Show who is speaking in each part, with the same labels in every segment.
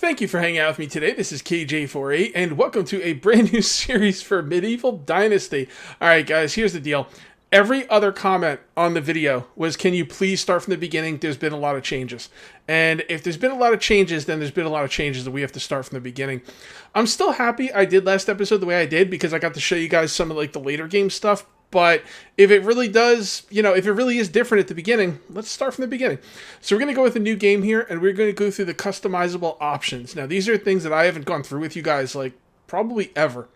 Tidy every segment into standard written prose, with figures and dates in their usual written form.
Speaker 1: Thank you for hanging out with me today. This is KJ48, and welcome to a brand new series for Medieval Dynasty. Alright guys, here's the deal. Every other comment on the video was, can you please start from the beginning? There's been a lot of changes. And if there's been a lot of changes, then there's been a lot of changes that we have to start from the beginning. I'm still happy I did last episode the way I did, because I got to show you guys some of like the later game stuff. But if it really does, if it really is different at the beginning, let's start from the beginning. So we're going to go with a new game here, and we're going to go through the customizable options. Now, these are things that I haven't gone through with you guys, like, probably ever.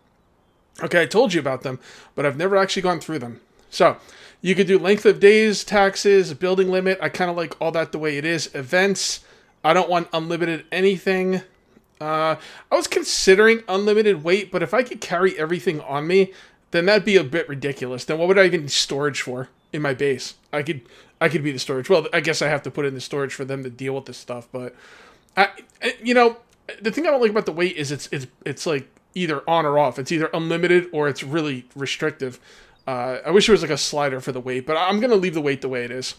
Speaker 1: Okay, I told you about them, but I've never actually gone through them. So, you could do length of days, taxes, building limit. I kind of like all that the way it is. Events. I don't want unlimited anything. I was considering unlimited weight, but if I could carry everything on me, then that'd be a bit ridiculous. Then what would I even need storage for in my base? I could be the storage. Well, I guess I have to put in the storage for them to deal with this stuff. But, the thing I don't like about the weight is it's like either on or off. It's either unlimited or it's really restrictive. I wish there was like a slider for the weight, but I'm going to leave the weight the way it is.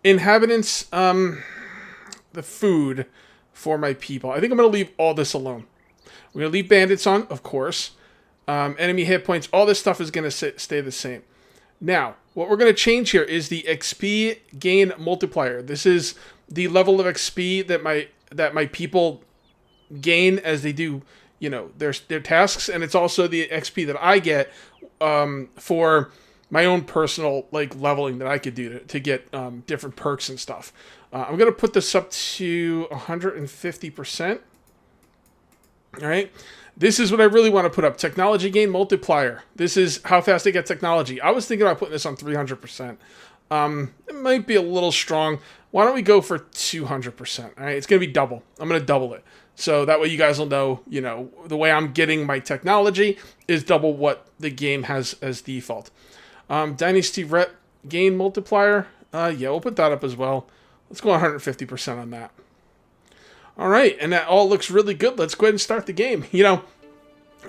Speaker 1: Inhabitants, the food for my people. I think I'm going to leave all this alone. We're going to leave bandits on, of course. Enemy hit points, all this stuff is going to stay the same. Now, what we're going to change here is the XP gain multiplier. This is the level of XP that my people gain as they do, their tasks, and it's also the XP that I get for my own personal leveling that I could do to get different perks and stuff. I'm going to put this up to 150%. All right. This is what I really want to put up. Technology gain multiplier. This is how fast I get technology. I was thinking about putting this on 300%. It might be a little strong. Why don't we go for 200%? All right, it's going to be double. I'm going to double it. So that way you guys will know, the way I'm getting my technology is double what the game has as default. Dynasty rep gain multiplier. Yeah, we'll put that up as well. Let's go 150% on that. All right, and that all looks really good. Let's go ahead and start the game.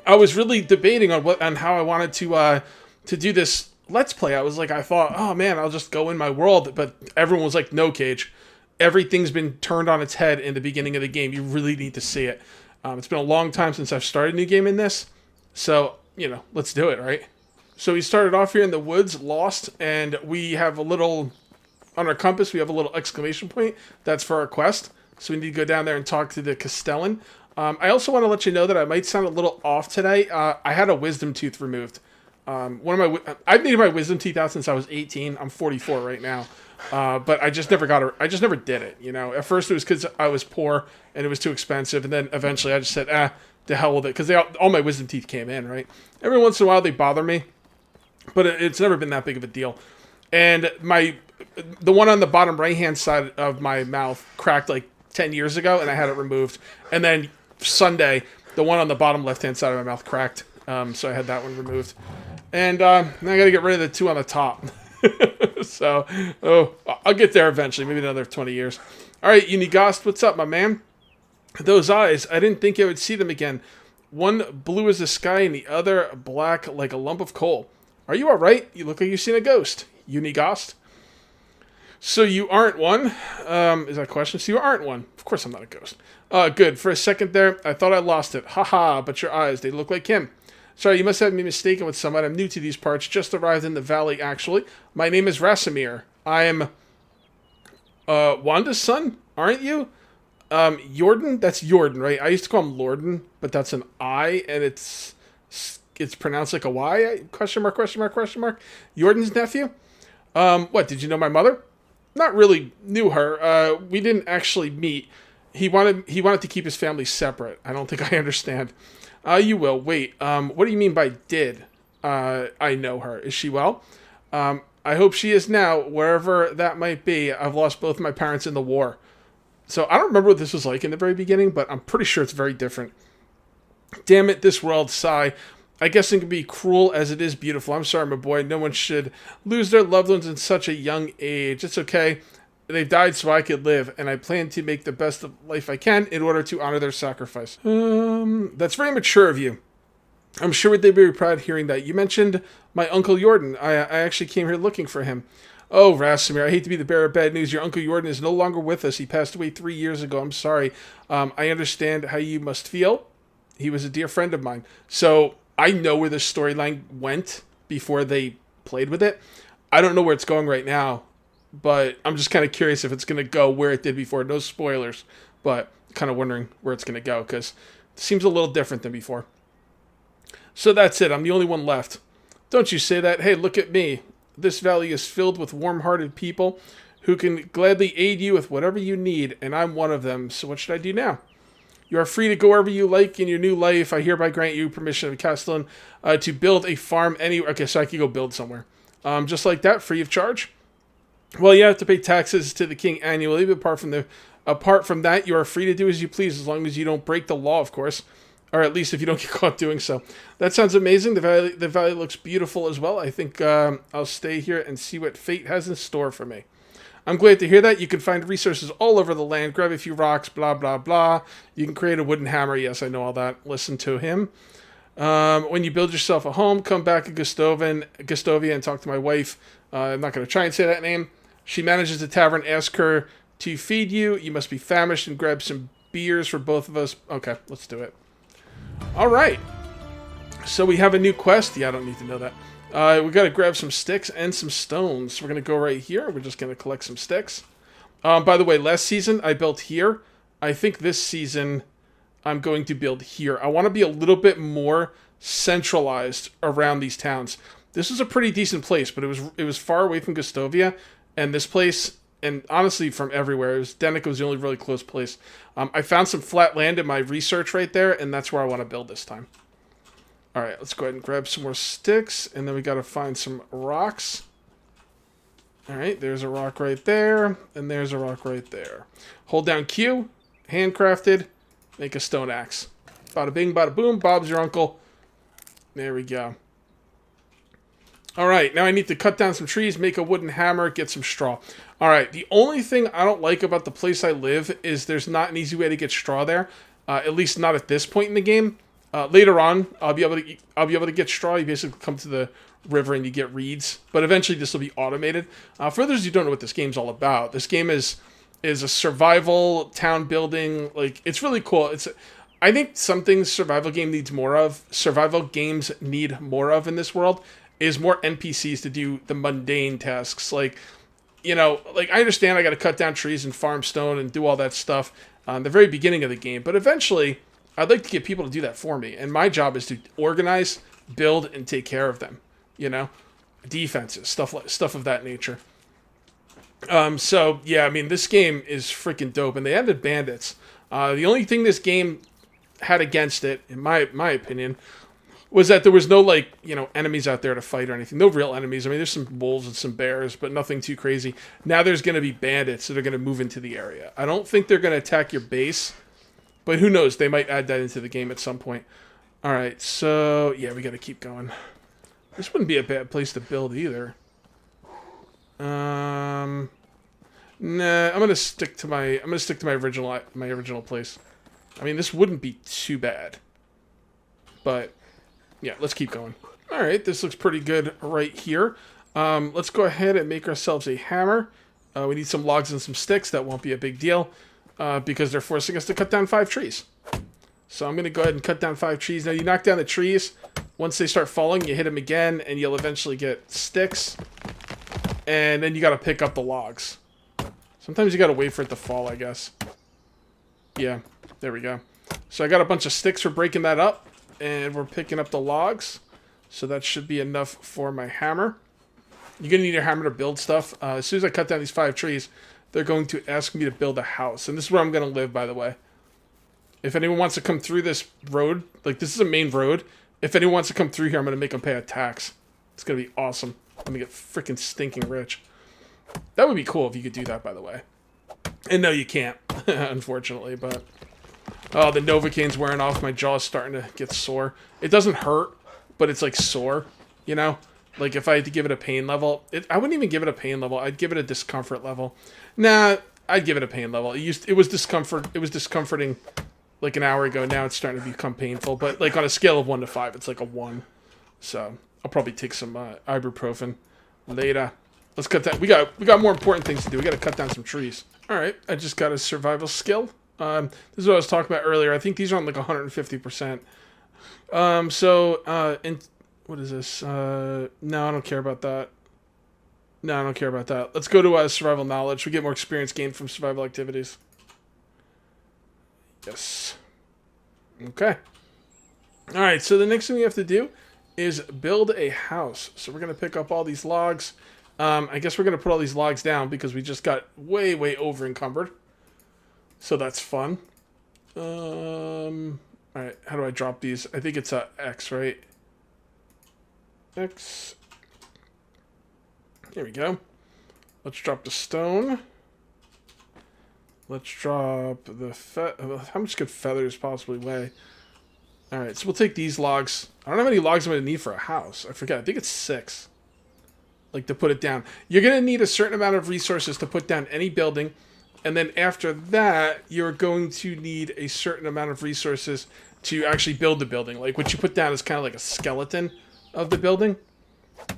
Speaker 1: I was really debating on how I wanted to do this Let's Play. I thought, oh man, I'll just go in my world, but everyone was like, no, Cage. Everything's been turned on its head in the beginning of the game. You really need to see it. It's been a long time since I've started a new game in this, so let's do it, right? So we started off here in the woods, lost, and we have a little on our compass. We have a little exclamation point. That's for our quest. So we need to go down there and talk to the Castellan. I also want to let you know that I might sound a little off today. I had a wisdom tooth removed. I've needed my wisdom teeth out since I was 18. I'm 44 right now. But I just never I just never did it. At first it was because I was poor and it was too expensive. And then eventually I just said, to hell with it. Because all my wisdom teeth came in, right? Every once in a while they bother me. But it's never been that big of a deal. And the one on the bottom right-hand side of my mouth cracked 10 years ago, and I had it removed. And then Sunday, the one on the bottom left-hand side of my mouth cracked, so I had that one removed. And now I gotta get rid of the two on the top. So, I'll get there eventually, maybe another 20 years. All right, Unicost, what's up, my man? Those eyes, I didn't think I would see them again. One blue as the sky, and the other black like a lump of coal. Are you all right? You look like you've seen a ghost. Unicost. So you aren't one? Is that a question? So you aren't one. Of course I'm not a ghost. Good. For a second there, I thought I lost it. Haha, but your eyes, they look like him. Sorry, you must have me mistaken with someone. I'm new to these parts. Just arrived in the valley, actually. My name is Rasmir. I am Wanda's son, aren't you? Jordan? That's Jordan, right? I used to call him Lorden, but that's an I, and it's pronounced like a Y? Question mark, question mark, question mark. Jordan's nephew? What, did you know my mother? Not really knew her. We didn't actually meet. He wanted to keep his family separate. I don't think I understand. You will. Wait, what do you mean by did? I know her. Is she well? I hope she is now, wherever that might be. I've lost both my parents in the war. So I don't remember what this was like in the very beginning, but I'm pretty sure it's very different. Damn it, this world, sigh. I guess it can be cruel as it is beautiful. I'm sorry, my boy. No one should lose their loved ones in such a young age. It's okay. They've died so I could live, and I plan to make the best of life I can in order to honor their sacrifice. That's very mature of you. I'm sure they'd be very proud hearing that. You mentioned my Uncle Jordan. I actually came here looking for him. Oh, Rastamir, I hate to be the bearer of bad news. Your Uncle Jordan is no longer with us. He passed away 3 years ago. I'm sorry. I understand how you must feel. He was a dear friend of mine. So I know where this storyline went before they played with it. I don't know where it's going right now, but I'm just kind of curious if it's going to go where it did before. No spoilers, but kind of wondering where it's going to go because it seems a little different than before. So that's it. I'm the only one left. Don't you say that. Hey, look at me. This valley is filled with warm-hearted people who can gladly aid you with whatever you need, and I'm one of them. So what should I do now? You are free to go wherever you like in your new life. I hereby grant you permission of Castellan to build a farm anywhere. Okay, so I can go build somewhere. Just like that, free of charge. Well, you have to pay taxes to the king annually, but apart from that, you are free to do as you please, as long as you don't break the law, of course. Or at least if you don't get caught doing so. That sounds amazing. The valley looks beautiful as well. I think I'll stay here and see what fate has in store for me. I'm glad to hear that. You can find resources all over the land. Grab a few rocks, blah, blah, blah. You can create a wooden hammer. Yes, I know all that. Listen to him. When you build yourself a home, come back to Gustovia and talk to my wife. I'm not going to try and say that name. She manages the tavern. Ask her to feed you. You must be famished and grab some beers for both of us. Okay, let's do it. All right. So we have a new quest. Yeah, I don't need to know that. We got to grab some sticks and some stones. We're going to go right here. We're just going to collect some sticks. By the way, last season I built here. I think this season I'm going to build here. I want to be a little bit more centralized around these towns. This is a pretty decent place, but it was far away from Gustovia, and this place, and honestly from everywhere, Denica was the only really close place. I found some flat land in my research right there, and that's where I want to build this time. All right, let's go ahead and grab some more sticks, and then we got to find some rocks. All right, there's a rock right there, and there's a rock right there. Hold down Q, handcrafted, make a stone axe. Bada bing, bada boom, Bob's your uncle. There we go. All right, now I need to cut down some trees, make a wooden hammer, get some straw. All right, the only thing I don't like about the place I live is there's not an easy way to get straw there, at least not at this point in the game. Later on, I'll be able to get straw. You basically come to the river and you get reeds, but eventually this will be automated. For those who don't know what this game's all about, this game is a survival town building. Like, it's really cool. I think something survival games need more of in this world is more NPCs to do the mundane tasks. Like, you know, like I understand I got to cut down trees and farm stone and do all that stuff the very beginning of the game, but eventually I'd like to get people to do that for me. And my job is to organize, build, and take care of them. You know, defenses, stuff of that nature. So yeah, I mean, this game is freaking dope, and they added bandits. The only thing this game had against it, in my opinion, was that there was no, like, you know, enemies out there to fight or anything. No real enemies. I mean, there's some wolves and some bears, but nothing too crazy. Now there's going to be bandits that are going to move into the area. I don't think they're going to attack your base, but who knows? They might add that into the game at some point. All right, so yeah, we got to keep going. This wouldn't be a bad place to build either. Nah, I'm gonna stick to my original place. I mean, this wouldn't be too bad, but yeah, let's keep going. All right, this looks pretty good right here. Let's go ahead and make ourselves a hammer. We need some logs and some sticks. That won't be a big deal because they're forcing us to cut down 5 trees. So I'm going to go ahead and cut down 5 trees. Now, you knock down the trees. Once they start falling, you hit them again, and you'll eventually get sticks. And then you got to pick up the logs. Sometimes you got to wait for it to fall, I guess. Yeah, there we go. So I got a bunch of sticks for breaking that up, and we're picking up the logs. So that should be enough for my hammer. You're going to need your hammer to build stuff. As soon as I cut down these 5 trees, they're going to ask me to build a house. And this is where I'm going to live, by the way. If anyone wants to come through this road, like, this is a main road. If anyone wants to come through here, I'm going to make them pay a tax. It's going to be awesome. I'm going to get freaking stinking rich. That would be cool if you could do that, by the way. And no, you can't, unfortunately, but... Oh, the Novocaine's wearing off. My jaw's starting to get sore. It doesn't hurt, but it's, like, sore, you know? Like, if I had to give it a pain level... I wouldn't even give it a pain level. I'd give it a discomfort level. Nah, I'd give it a pain level. It was discomforting... like an hour ago. Now it's starting to become painful, but like on a scale of 1 to 5, it's like a 1. So I'll probably take some ibuprofen later. Let's cut down. We got more important things to do. We got to cut down some trees. All right, I just got a survival skill. This is what I was talking about earlier. I think these are on like 150%. What is this? No, I don't care about that. No, I don't care about that. Let's go to survival knowledge. We get more experience gained from survival activities. Yes. Okay. All right, so the next thing we have to do is build a house. So we're going to pick up all these logs. I guess we're going to put all these logs down because we just got way, way over encumbered. So that's fun. All right, how do I drop these? I think it's X, right? X. There we go. Let's drop the stone. Let's drop the how much could feathers possibly weigh? All right, so we'll take these logs. I don't know how many logs I'm going to need for a house. I forget. I think it's 6. Like, to put it down. You're going to need a certain amount of resources to put down any building. And then after that, you're going to need a certain amount of resources to actually build the building. Like, what you put down is kind of like a skeleton of the building.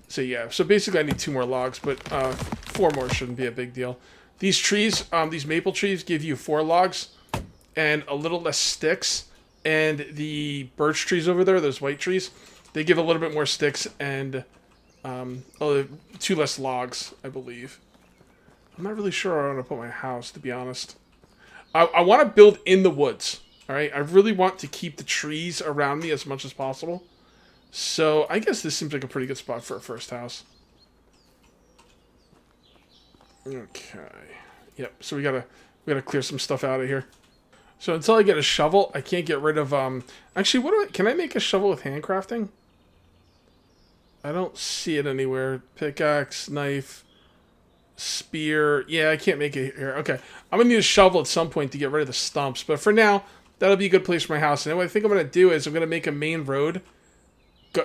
Speaker 1: So, yeah. So, basically, I need 2 more logs, but 4 more shouldn't be a big deal. These trees, these maple trees, give you 4 logs and a little less sticks. And the birch trees over there, those white trees, they give a little bit more sticks and 2 less logs, I believe. I'm not really sure where I want to put my house, to be honest. I want to build in the woods, all right? I really want to keep the trees around me as much as possible. So I guess this seems like a pretty good spot for a first house. Okay. Yep, so we gotta clear some stuff out of here. So until I get a shovel, I can't get rid of, actually, can I make a shovel with handcrafting? I don't see it anywhere. Pickaxe, knife, spear. Yeah, I can't make it here. Okay, I'm going to need a shovel at some point to get rid of the stumps. But for now, that'll be a good place for my house. And what I think I'm going to do is I'm going to make a main road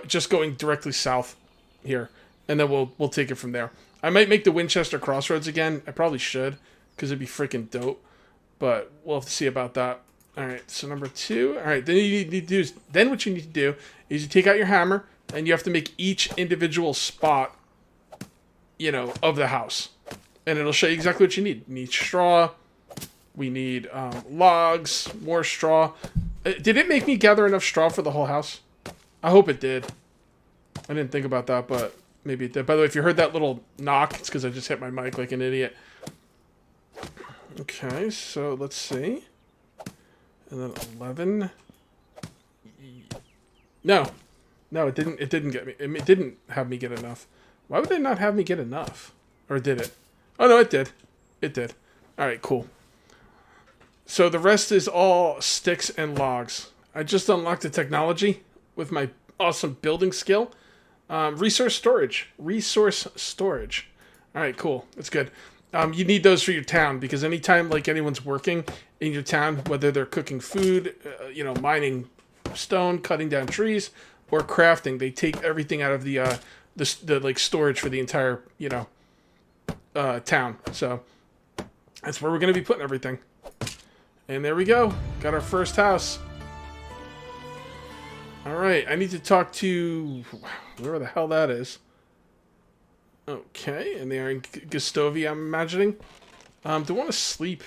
Speaker 1: just going directly south here. And then we'll take it from there. I might make the Winchester Crossroads again. I probably should because it'd be freaking dope. But we'll have to see about that. All right, so number 2. All right, then what you need to do is you take out your hammer and you have to make each individual spot, of the house. And it'll show you exactly what you need. You need straw. We need logs, more straw. Did it make me gather enough straw for the whole house? I hope it did. I didn't think about that, but maybe it did. By the way, if you heard that little knock, it's because I just hit my mic like an idiot. Okay, so let's see. And then 11. No, it didn't. It didn't get me. It didn't have me get enough. Why would they not have me get enough? Or did it? Oh no, it did. It did. All right, cool. So the rest is all sticks and logs. I just unlocked the technology with my awesome building skill. Resource storage. All right, cool. That's good. You need those for your town because anytime like anyone's working in your town, whether they're cooking food, mining stone, cutting down trees, or crafting, they take everything out of the like storage for the entire town. So that's where we're gonna be putting everything. And there we go. Got our first house. All right, I need to talk to whoever the hell that is. Okay, and they are in Gustavia, I'm imagining. Do I want to sleep?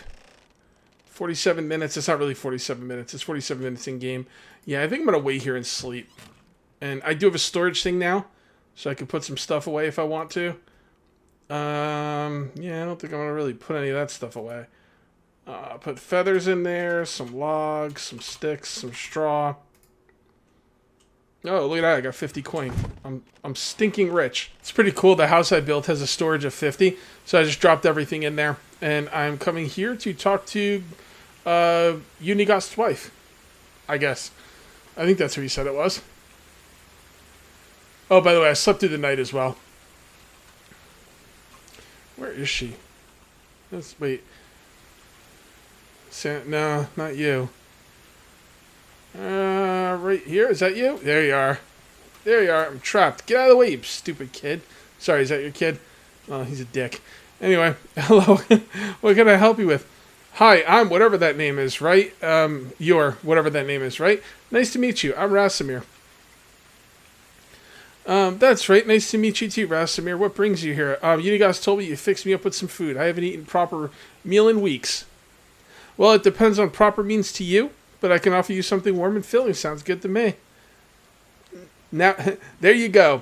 Speaker 1: 47 minutes. It's not really 47 minutes. It's 47 minutes in game. Yeah, I think I'm going to wait here and sleep. And I do have a storage thing now, so I can put some stuff away if I want to. Yeah, I don't think I'm going to really put any of that stuff away. Put feathers in there, some logs, some sticks, some straw. Oh, look at that. I got 50 coin. I'm stinking rich. It's pretty cool. The house I built has a storage of 50. So I just dropped everything in there. And I'm coming here to talk to Unicost's wife. I guess. I think that's who he said it was. Oh, by the way, I slept through the night as well. Where is she? Wait. No, not you. Right here. Is that you? There you are. There you are. I'm trapped. Get out of the way, you stupid kid. Sorry, is that your kid? Oh, he's a dick. Anyway, hello. What can I help you with? Hi, I'm whatever that name is, right? You're whatever that name is, right? Nice to meet you. I'm Rastamir. That's right. Nice to meet you too, Rastamir. What brings you here? Unicost told me you fixed me up with some food. I haven't eaten proper meal in weeks. Well, it depends on proper means to you, but I can offer you something warm and filling. Sounds good to me. Now, there you go.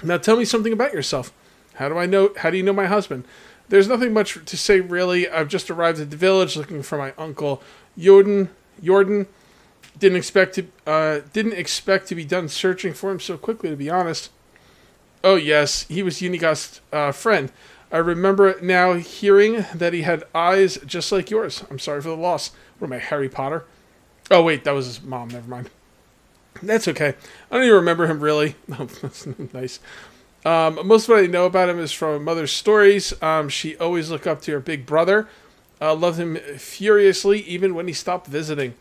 Speaker 1: Now tell me something about yourself. How do you know my husband? There's nothing much to say really. I've just arrived at the village looking for my uncle Jordan. Didn't expect to be done searching for him so quickly, to be honest. Oh yes, he was Unicost's friend. I remember now hearing that he had eyes just like yours. I'm sorry for the loss. What am I, Harry Potter? Oh wait, that was his mom. Never mind. That's okay. I don't even remember him really. Oh, that's nice. Most of what I know about him is from mother's stories. She always looked up to her big brother. Loved him furiously, even when he stopped visiting.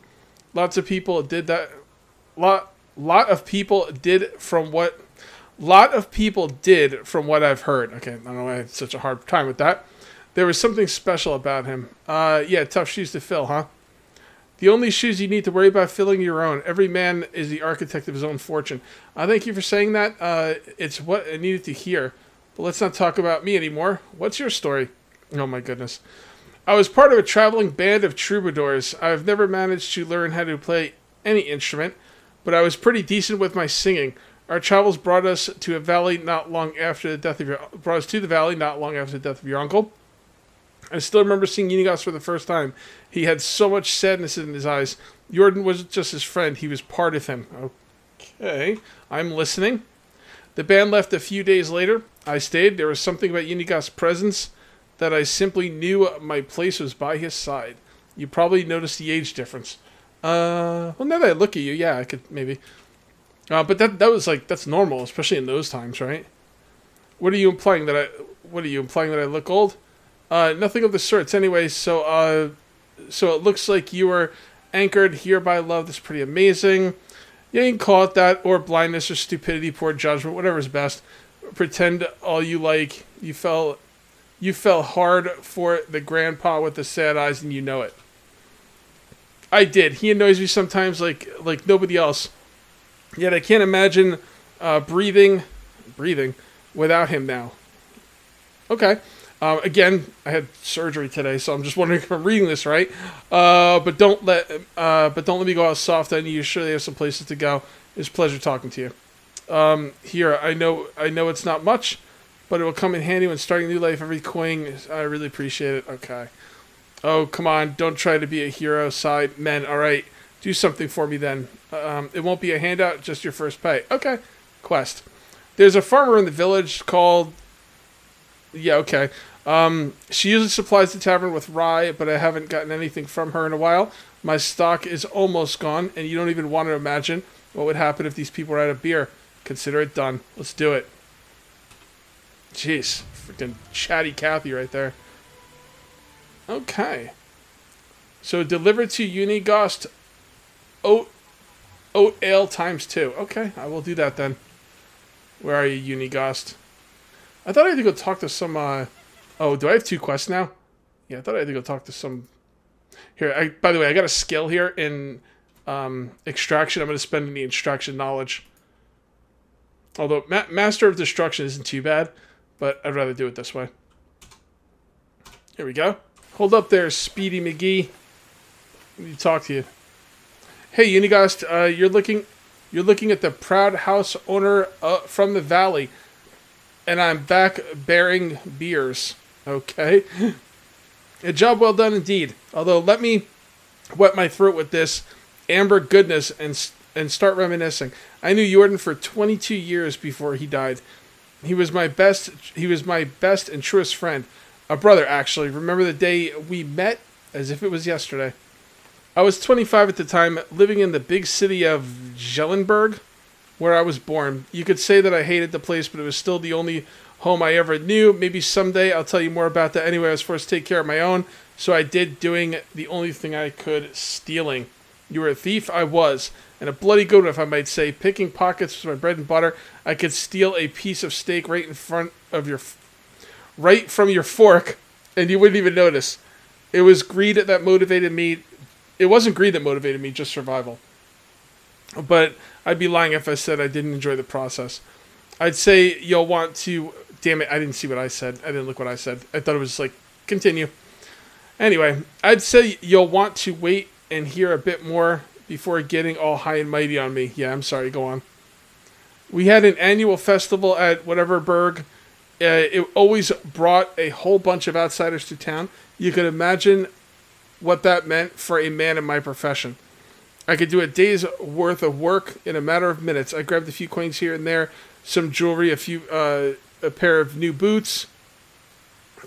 Speaker 1: Lots of people did that. Lot of people did from what I've heard. Okay, I don't know why I had such a hard time with that. There was something special about him. Yeah, tough shoes to fill, huh? The only shoes you need to worry about filling your own. Every man is the architect of his own fortune. Thank you for saying that. It's what I needed to hear. But let's not talk about me anymore. What's your story? Oh my goodness. I was part of a traveling band of troubadours. I've never managed to learn how to play any instrument, but I was pretty decent with my singing. Our travels brought us to the valley not long after the death of your uncle. I still remember seeing Unicost for the first time. He had so much sadness in his eyes. Jordan wasn't just his friend, he was part of him. Okay, I'm listening. The band left a few days later. I stayed. There was something about Unicost's presence that I simply knew my place was by his side. You probably noticed the age difference. Well, now that I look at you, yeah, I could maybe. But that was like, that's normal, especially in those times, right? What are you implying that I look old? Nothing of the sorts. Anyway, so it looks like you were anchored here by love. That's pretty amazing. Yeah, you can call it that, or blindness, or stupidity, poor judgment, whatever's best. Pretend all you like. You fell hard for the grandpa with the sad eyes, and you know it. I did. He annoys me sometimes like nobody else. Yet I can't imagine breathing without him now. Okay. Again, I had surgery today, so I'm just wondering if I'm reading this right. But don't let me go out soft on you. You're sure they have some places to go. It's a pleasure talking to you. Here, I know it's not much, but it will come in handy when starting a new life. Every coin, I really appreciate it. Okay. Oh, come on. Don't try to be a hero side men. All right. Do something for me then. It won't be a handout, just your first pay. Okay. Quest. There's a farmer in the village called... Yeah, okay. She usually supplies the tavern with rye, but I haven't gotten anything from her in a while. My stock is almost gone, and you don't even want to imagine what would happen if these people were out of beer. Consider it done. Let's do it. Jeez. Freaking chatty Cathy right there. Okay. So deliver to Unicost oat ale ×2. Okay, I will do that then. Where are you, Unicost? I thought I had to go talk to some, Oh, do I have 2 quests now? Yeah, I thought I had to go talk to some... Here, by the way, I got a skill here in extraction. I'm going to spend in the extraction knowledge. Although, Master of Destruction isn't too bad, but I'd rather do it this way. Here we go. Hold up there, Speedy McGee. Let me talk to you. Hey, Unicost, you're looking at the proud house owner from the valley. And I'm back bearing beers. Okay. A job well done indeed. Although, let me wet my throat with this amber goodness and start reminiscing. I knew Jordan for 22 years before he died. He was my best and truest friend. A brother, actually. Remember the day we met? As if it was yesterday. I was 25 at the time, living in the big city of Gellenberg, where I was born. You could say that I hated the place, but it was still the only home I ever knew. Maybe someday I'll tell you more about that. Anyway, I was forced to take care of my own, so I did, doing the only thing I could, stealing. You were a thief? I was. And a bloody good one, if I might say. Picking pockets was my bread and butter. I could steal a piece of steak right from your fork, and you wouldn't even notice. It was greed that motivated me. It wasn't greed that motivated me, just survival. But I'd be lying if I said I didn't enjoy the process. I'd say you'll want to... Damn it, I didn't see what I said. I didn't look what I said. I thought it was like, continue. Anyway, I'd say you'll want to wait and hear a bit more before getting all high and mighty on me. Yeah, I'm sorry, go on. We had an annual festival at whatever burg. It always brought a whole bunch of outsiders to town. You could imagine what that meant for a man in my profession. I could do a day's worth of work in a matter of minutes. I grabbed a few coins here and there, some jewelry, a pair of new boots,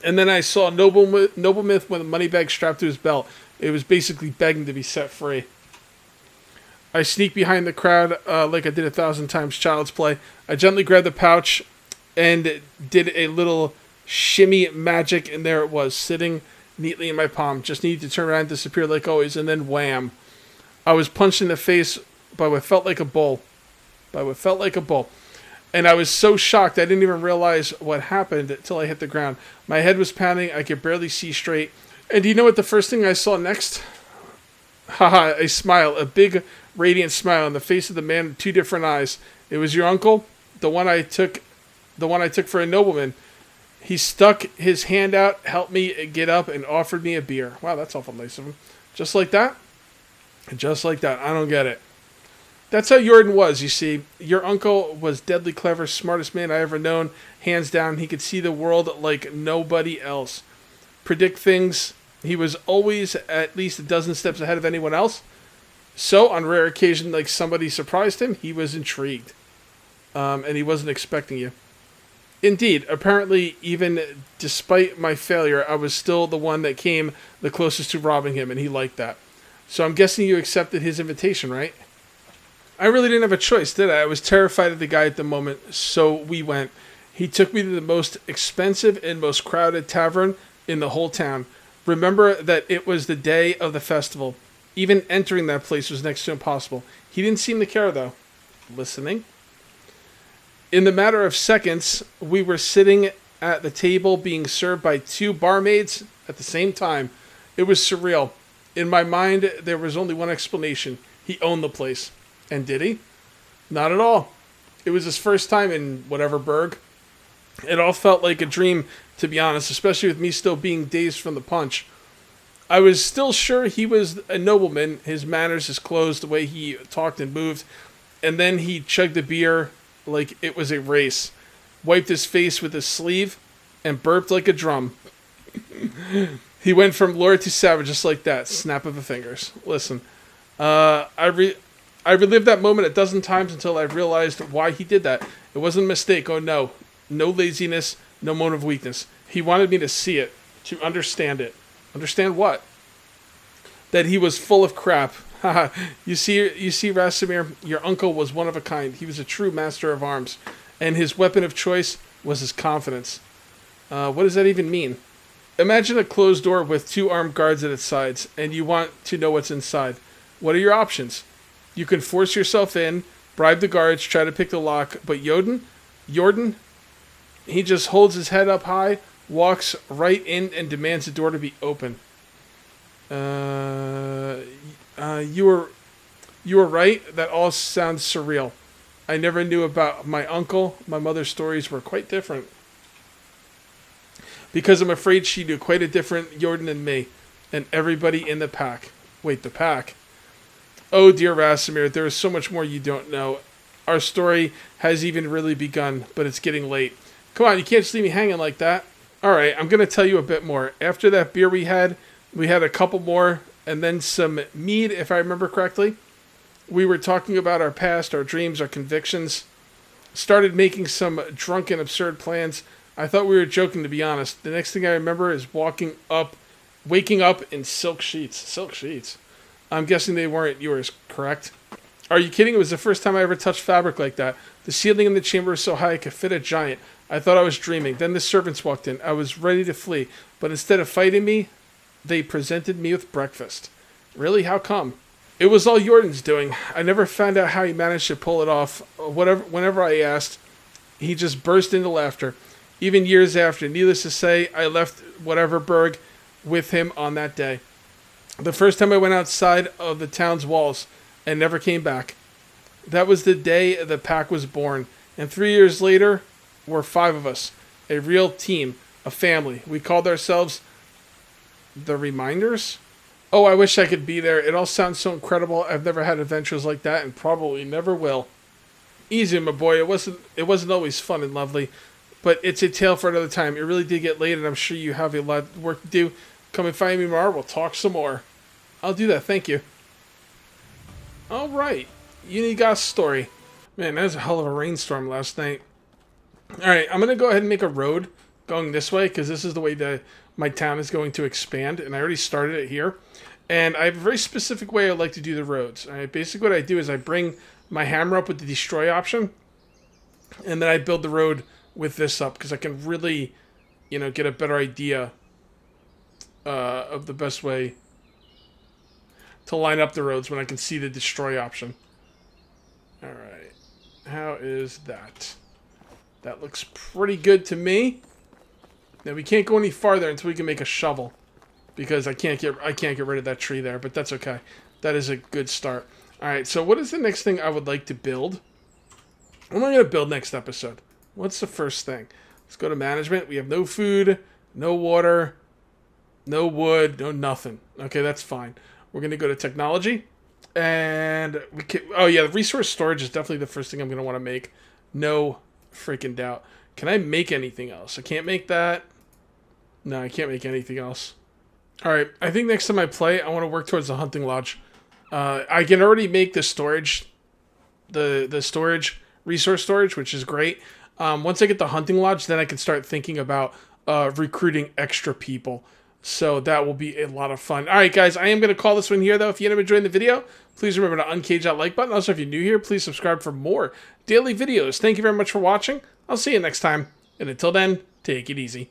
Speaker 1: and then I saw a nobleman with a money bag strapped to his belt. It was basically begging to be set free. I sneaked behind the crowd like I did 1,000 times Child's Play. I gently grabbed the pouch and did a little shimmy magic, and there it was, sitting neatly in my palm. Just needed to turn around and disappear like always, and then wham. I was punched in the face by what felt like a bull. And I was so shocked I didn't even realize what happened until I hit the ground. My head was pounding, I could barely see straight. And do you know what the first thing I saw next? Haha, a smile, a big radiant smile on the face of the man with 2 different eyes. It was your uncle, the one I took for a nobleman. He stuck his hand out, helped me get up, and offered me a beer. Wow, that's awful nice of him. Just like that? Just like that. I don't get it. That's how Jordan was, you see. Your uncle was deadly clever, smartest man I ever known. Hands down, he could see the world like nobody else. Predict things. He was always at least a dozen steps ahead of anyone else. So, on rare occasion, like somebody surprised him, he was intrigued. And he wasn't expecting you. Indeed, apparently, even despite my failure, I was still the one that came the closest to robbing him, and he liked that. So I'm guessing you accepted his invitation, right? I really didn't have a choice, did I? I was terrified of the guy at the moment, so we went. He took me to the most expensive and most crowded tavern in the whole town. Remember that it was the day of the festival. Even entering that place was next to impossible. He didn't seem to care, though. Listening. In the matter of seconds, we were sitting at the table being served by 2 barmaids at the same time. It was surreal. In my mind, there was only one explanation. He owned the place. And did he? Not at all. It was his first time in whatever burg. It all felt like a dream, to be honest, especially with me still being dazed from the punch. I was still sure he was a nobleman, his manners, his clothes, the way he talked and moved. And then he chugged a beer like it was a race, wiped his face with his sleeve, and burped like a drum. He went from lord to savage just like that, snap of the fingers. Listen, I relived that moment a dozen times until I realized why he did that. It wasn't a mistake, oh no. No laziness, no moment of weakness. He wanted me to see it, to understand it. Understand what? That he was full of crap. You see, Rastamir, your uncle was one of a kind. He was a true master of arms. And his weapon of choice was his confidence. What does that even mean? Imagine a closed door with 2 armed guards at its sides, and you want to know what's inside. What are your options? You can force yourself in, bribe the guards, try to pick the lock, but Jordan, he just holds his head up high, walks right in, and demands the door to be open. You were right. That all sounds surreal. I never knew about my uncle. My mother's stories were quite different. Because I'm afraid she knew quite a different Jordan than me, and everybody in the pack. Wait, the pack? Oh dear Rasmir, there is so much more you don't know. Our story has even really begun, but it's getting late. Come on, you can't just leave me hanging like that. Alright, I'm going to tell you a bit more. After that beer we had a couple more, and then some mead, if I remember correctly. We were talking about our past, our dreams, our convictions. Started making some drunken, absurd plans. I thought we were joking, to be honest. The next thing I remember is waking up in silk sheets. Silk sheets? I'm guessing they weren't yours, correct? Are you kidding? It was the first time I ever touched fabric like that. The ceiling in the chamber was so high it could fit a giant. I thought I was dreaming. Then the servants walked in. I was ready to flee. But instead of fighting me, they presented me with breakfast. Really? How come? It was all Jordan's doing. I never found out how he managed to pull it off. Whenever I asked, he just burst into laughter. Even years after, needless to say, I left whatever burg with him on that day. The first time I went outside of the town's walls and never came back. That was the day the pack was born. And 3 years later, we're 5 of us. A real team. A family. We called ourselves the Reminders. Oh, I wish I could be there. It all sounds so incredible. I've never had adventures like that and probably never will. Easy, my boy. It wasn't always fun and lovely, but it's a tale for another time. It really did get late, and I'm sure you have a lot of work to do. Come and find me tomorrow. We'll talk some more. I'll do that. Thank you. All right. Unicost story. Man, that was a hell of a rainstorm last night. All right, I'm going to go ahead and make a road going this way because this is the way that my town is going to expand, and I already started it here. And I have a very specific way I like to do the roads. All right, basically what I do is I bring my hammer up with the destroy option, and then I build the road with this up because I can really, get a better idea of the best way to line up the roads when I can see the destroy option. All right, how is that? That looks pretty good to me. Now we can't go any farther until we can make a shovel, because I can't get rid of that tree there, but that's okay. That is a good start. All right, so what is the next thing I would like to build? What am I going to build next episode? What's the first thing? Let's go to management. We have no food, no water, no wood, no nothing. Okay, that's fine. We're going to go to technology, and we can. Oh yeah, the resource storage is definitely the first thing I'm going to want to make. No freaking doubt. Can I make anything else? I can't make that. No, I can't make anything else. All right, I think next time I play, I want to work towards the hunting lodge. I can already make the storage, the storage, resource storage, which is great. Once I get the hunting lodge, then I can start thinking about recruiting extra people. So that will be a lot of fun. All right, guys, I am going to call this one here, though. If you end up enjoying the video, please remember to uncage that like button. Also, if you're new here, please subscribe for more daily videos. Thank you very much for watching. I'll see you next time. And until then, take it easy.